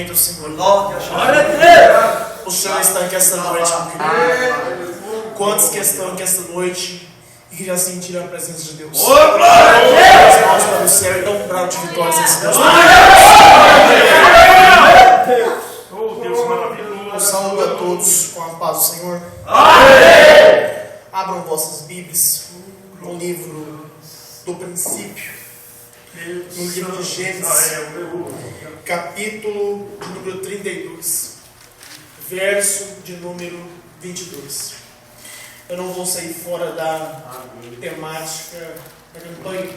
somente o Senhor. Glória a Deus. O Senhor está aqui esta noite, meu querido. Quantos que estão aqui esta noite e que já sentiram a presença de Deus? As mãos para o céu e dão um brado de vitórias nesse Deus. Oh, Deus maravilhoso. Eu saúdo a todos com a paz do Senhor. Abram vossas Bíblias no livro do princípio, no livro de Gênesis, capítulo de número 32, verso de número 22. Eu não vou sair fora da temática da campanha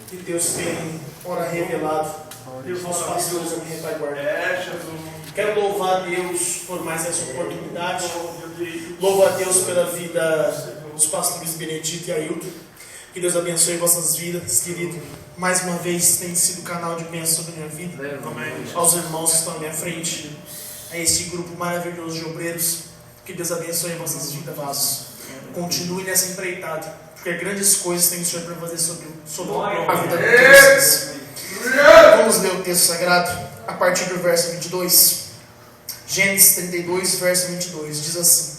que Deus tem, ora, revelado aos pastores da minha retaguarda. Quero louvar a Deus por mais essa oportunidade. Louvo a Deus pela vida dos pastores Benedito e Ailton. Que Deus abençoe vossas vidas, querido. Mais uma vez tem sido canal de bênção sobre a minha vida. Aos irmãos que estão à minha frente, a este grupo maravilhoso de obreiros. Que Deus abençoe vossas vidas, vasos. Continue nessa empreitada, porque grandes coisas tem o Senhor para fazer sobre a vida de vocês. Vamos ler o texto sagrado a partir do verso 22. Gênesis 32, verso 22, diz assim: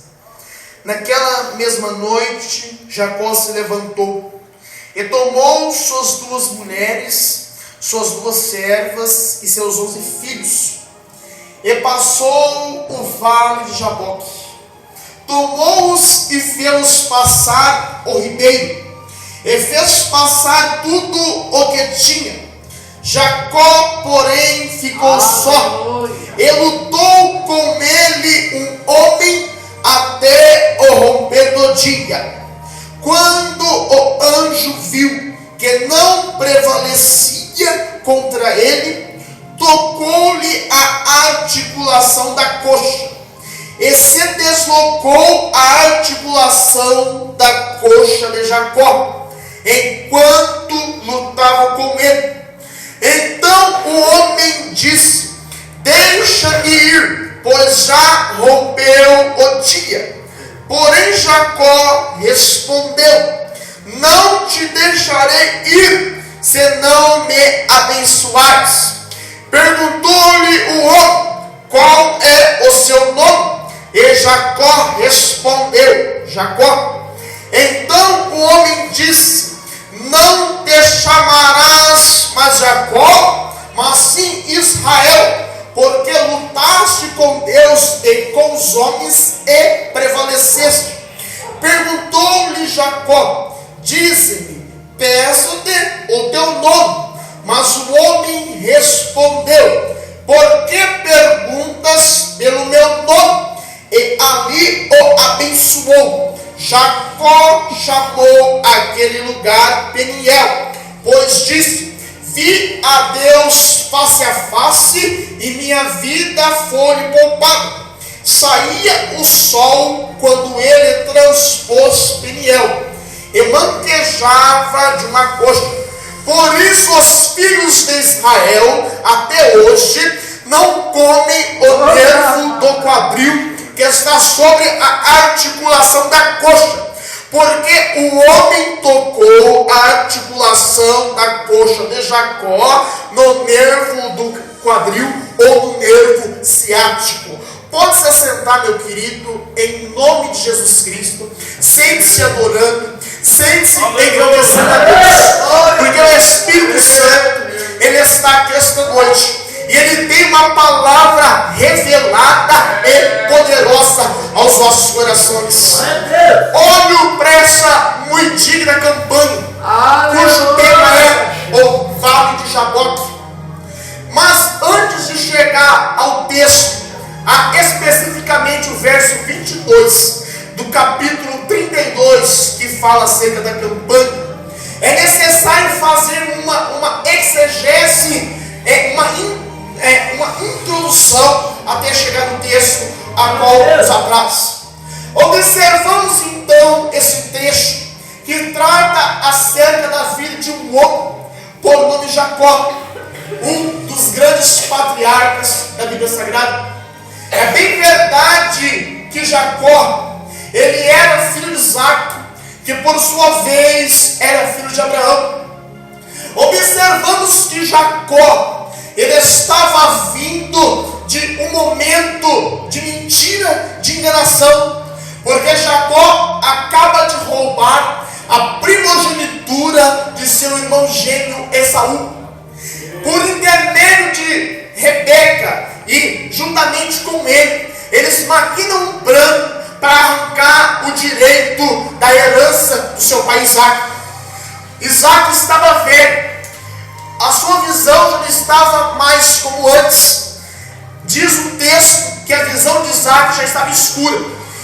Naquela mesma noite, Jacó se levantou e tomou suas 2 mulheres, suas 2 servas e seus 11 filhos, e passou o vale de Jaboque. Tomou-os e fez-os passar o ribeiro, e fez passar tudo o que tinha. Jacó, porém, ficou só, e lutou com ele um homem até o romper do dia. Quando o anjo viu que não prevalecia contra ele, tocou-lhe a articulação da coxa, e se deslocou a articulação da coxa de Jacó, enquanto lutava com ele. Então o homem disse: Deixa-me ir, pois já rompeu o dia. Porém Jacó respondeu: Não te deixarei ir, se não me abençoares. Perguntou-lhe o homem: Qual é o seu nome? E Jacó respondeu: Jacó. Então o homem disse: Não te chamarás mais Jacó, mas sim Israel, porque lutaste com Deus e com os homens e prevaleceste. Perguntou-lhe Jacó: Dize-me, peço-te o teu nome. Mas o homem respondeu: Por que perguntas pelo meu nome? E ali o abençoou. Jacó chamou aquele lugar Peniel, pois disse: Vi a Deus face a face, e minha vida foi poupada. Saía o sol quando ele transpôs Peniel, e manquejava de uma coxa. Por isso os filhos de Israel até hoje não comem o nervo do quadril que está sobre a articulação da coxa, porque o homem tocou a articulação da coxa de Jacó no nervo do quadril ou no nervo ciático. Pode se assentar, meu querido, em nome de Jesus Cristo. Sente-se adorando, sente-se engrandecendo a Deus, porque o Espírito Santo, Ele está aqui esta noite. E Ele tem uma palavra revelada e poderosa aos nossos corações. Olho para essa muito digna campanha, cujo tema é o Vale de Jaboque. Mas antes de chegar ao texto, especificamente o verso 22 do capítulo 32, que fala acerca da campanha, é necessário fazer uma exegese, uma introdução até chegar no texto a qual nos apraz. Observamos então esse trecho que trata acerca da vida de um homem por nome Jacó, um dos grandes patriarcas da Bíblia Sagrada. É bem verdade que Jacó, ele era filho de Isaac, que por sua vez era filho de Abraão. Observamos que Jacó, ele estava vindo de um momento de mentira, de enganação, porque Jacó acaba de roubar a primogenitura de seu irmão gêmeo Esaú, por intermédio de Rebeca, e juntamente com ele, eles maquinam um plano para arrancar o direito da herança do seu pai Isaac. Isaac estava velho, a sua visão já não estava mais como antes. Diz o texto que a visão de Isaac já estava escura,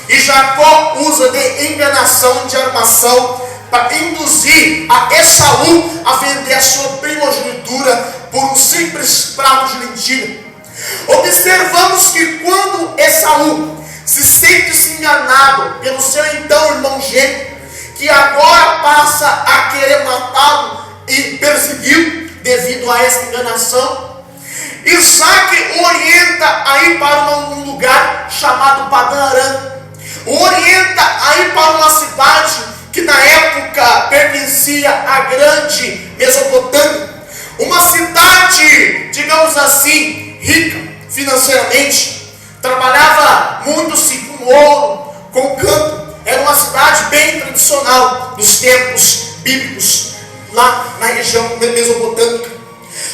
e Jacó usa de enganação, de armação, para induzir a Esaú a vender a sua primogenitura por um simples prato de lentilha. Observamos que quando Esaú se sente enganado pelo seu então irmão gêmeo, que agora passa a querer matá-lo e persegui-lo devido a essa enganação, Isaac o orienta a ir para um lugar chamado Padã Arã, o orienta a ir para uma cidade que na época pertencia à grande Mesopotâmia, uma cidade, digamos assim, rica financeiramente, trabalhava muito-se com ouro, com campo. Era uma cidade bem tradicional dos tempos bíblicos, lá na região mesopotâmica.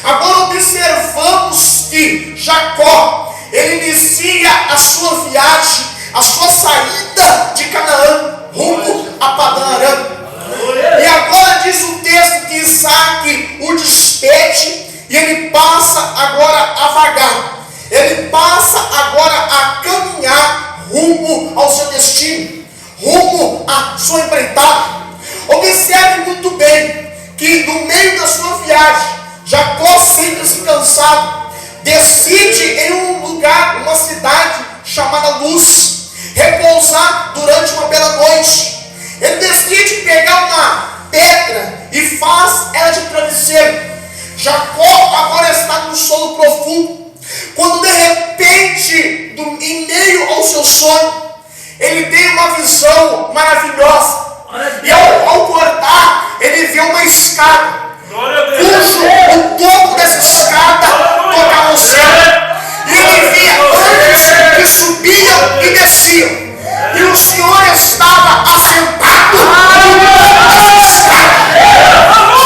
Agora observamos que Jacó, ele inicia a sua viagem, a sua saída de Canaã, rumo a Padã Arã. E agora diz o texto que Isaac o despede, e ele passa agora a vagar. Ele passa agora a caminhar rumo ao seu destino, rumo à sua empreitada. Observe muito bem que no meio da sua viagem, Jacó, sente-se cansado, decide em um lugar, uma cidade chamada Luz, repousar durante uma bela noite. Ele decide pegar uma pedra e faz ela de travesseiro. Jacó agora está num sono profundo, quando de repente, em meio ao seu sonho, ele tem uma visão maravilhosa. E ao acordar, ele vê uma escada, cujo o topo dessa escada tocava o céu. E ele via anjos que subiam e desciam, e o Senhor estava assentado nessa escada.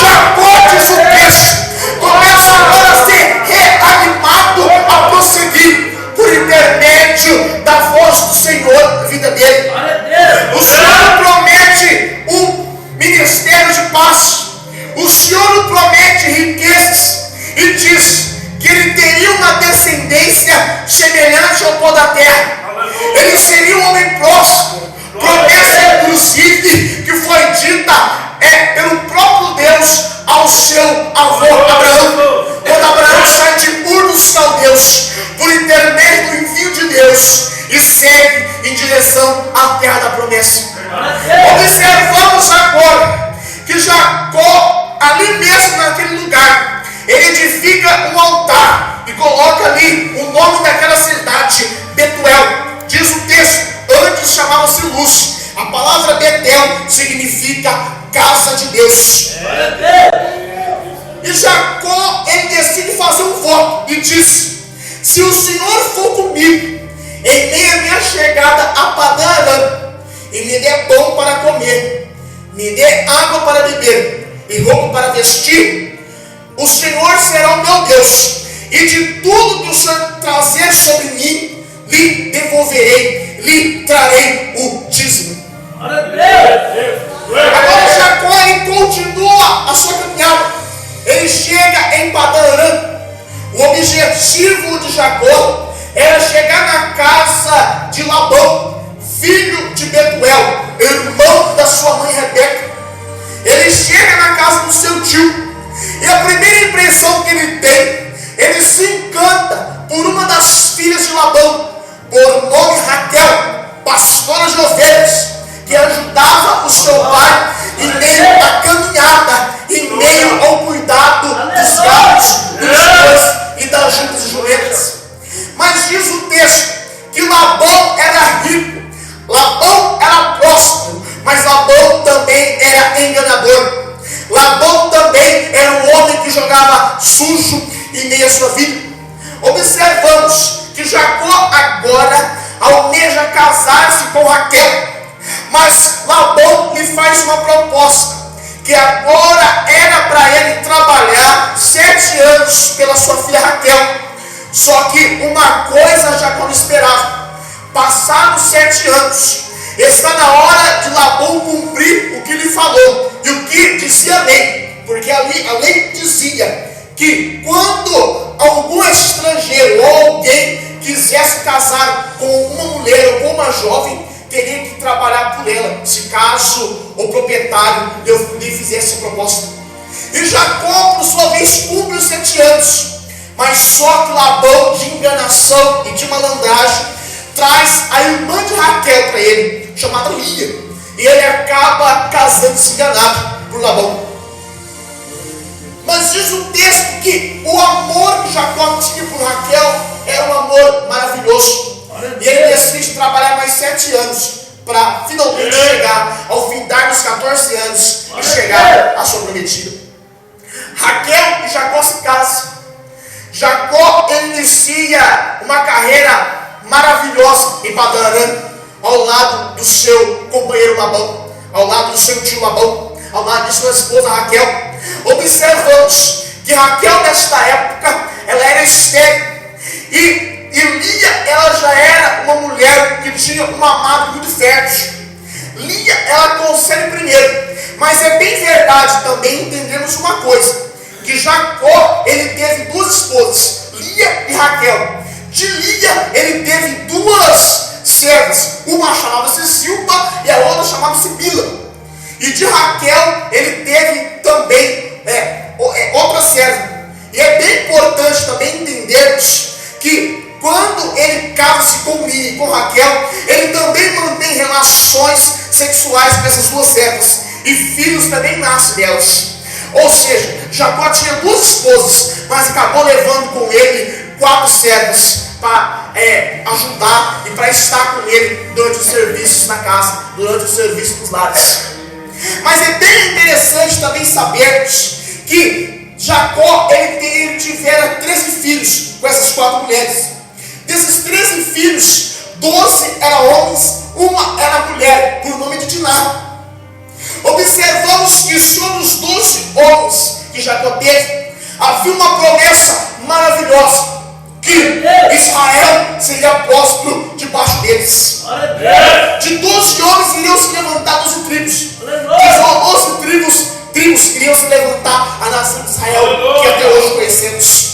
Jacó, diz o texto, começa agora a ser reanimado a prosseguir por intermédio da voz do Senhor na vida dele. O Senhor promete um ministério de paz, o Senhor promete riquezas, e diz que ele teria uma descendência semelhante ao pó da terra. Ele seria um homem próspero, promessa inclusive que foi dita pelo próprio Deus ao seu avô Abraão, quando Abraão sai de Ur dos Caldeus, por intermédio do envio de Deus, e segue em direção à terra da promessa. Observamos agora que Jacó, ali mesmo naquele lugar, ele edifica um altar e coloca ali o nome daquela cidade, Betuel. Diz o texto, antes chamava-se Luz. A palavra Betel significa casa de Deus. E Jacó, ele decide fazer um voto e diz: se o Senhor for comigo em meio à minha chegada a Padã Arã, e me dê pão para comer, me dê água para beber e roupa para vestir, o Senhor será o meu Deus, e de tudo que o Senhor trazer sobre mim, lhe devolverei, lhe trarei o dízimo. Agora Jacó, ele continua a sua caminhada. Ele chega em Padã Arã. O objetivo de Jacó era chegar na casa de Labão, filho de Betuel, irmão da sua mãe Rebeca. Ele chega na casa do seu tio, e a primeira impressão que ele tem, ele se encanta por uma das filhas de Labão, por nome Raquel, pastora de ovelhas, que ajudava o seu pai em meio à caminhada, em meio ao cuidado dos galos, dos bois e das juntas e jumentas. Mas diz o texto que Labão era rico, Labão era próspero, mas Labão também era enganador. Labão também era um homem que jogava sujo em meio à sua vida. Observamos que Jacó agora almeja casar-se com Raquel, mas Labão lhe faz uma proposta, que agora era para ele trabalhar 7 anos pela sua filha Raquel. Só que uma coisa Jacó não esperava: passados 7 anos, está na hora de Labão cumprir o que lhe falou, e o que dizia a lei, porque a lei dizia que quando algum estrangeiro ou alguém quisesse casar com uma mulher ou com uma jovem, teria que trabalhar por ela, se caso o proprietário lhe fizesse a proposta. E Jacó, por sua vez, cumpre os 7 anos, mas só que Labão, de enganação e de malandragem, traz a irmã de Raquel para ele, chamada Lia, e ele acaba casando-se enganado por Labão. Mas diz o texto que o amor que Jacó tinha por Raquel era um amor maravilhoso, e ele decide trabalhar mais 7 anos para finalmente chegar ao findar dos 14 anos e chegar à sua prometida. Raquel e Jacó se casam. Jacó inicia uma carreira maravilhosa em Padã Arã, ao lado do seu companheiro Labão, ao lado do seu tio Labão, ao lado de sua esposa Raquel. Observamos que Raquel, nesta época, ela era estéril, e Lia, ela já era uma mulher que tinha uma amada muito fértil. Lia, ela concebe primeiro, mas é bem verdade também entendemos uma coisa, que Jacó, ele teve 2 esposas, Lia e Raquel. De Lia, ele teve 2 servas, uma chamava-se Silpa e a outra chamava-se Bila. E de Raquel, ele teve também outra serva. E é bem importante também entendermos que quando ele casa-se com Lia e com Raquel, ele também mantém relações sexuais com essas 2 servas, e filhos também nascem delas. Ou seja, Jacó tinha 2 esposas, mas acabou levando com ele 4 servas para ajudar e para estar com ele durante os serviços na casa, durante os serviços dos lares. Mas é bem interessante também sabermos que Jacó, ele tivera 13 filhos com essas 4 mulheres. Desses 13 filhos, 12 eram homens, uma era mulher, por nome de Diná. Observamos que sobre os 12 homens que Jacó teve, havia uma promessa maravilhosa, que Israel seria posto debaixo deles. De 12 homens iriam se levantar 12 tribos. De 12 tribos iriam se levantar a nação de Israel, que até hoje conhecemos.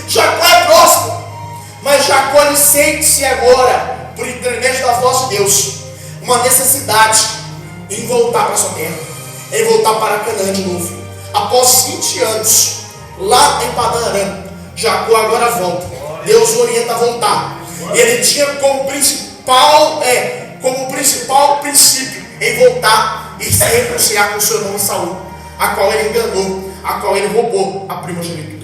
Jacó é próspero, mas Jacó ele sente-se agora, por intermédio da voz de Deus, uma necessidade em voltar para a sua terra, em voltar para Canaã de novo. Após 20 anos, lá em Padã Arã, Jacó agora volta. Deus o orienta a voltar. E ele tinha como principal princípio em voltar e se reconciliar com seu irmão Saul, a qual ele enganou, a qual ele roubou a primogenitura.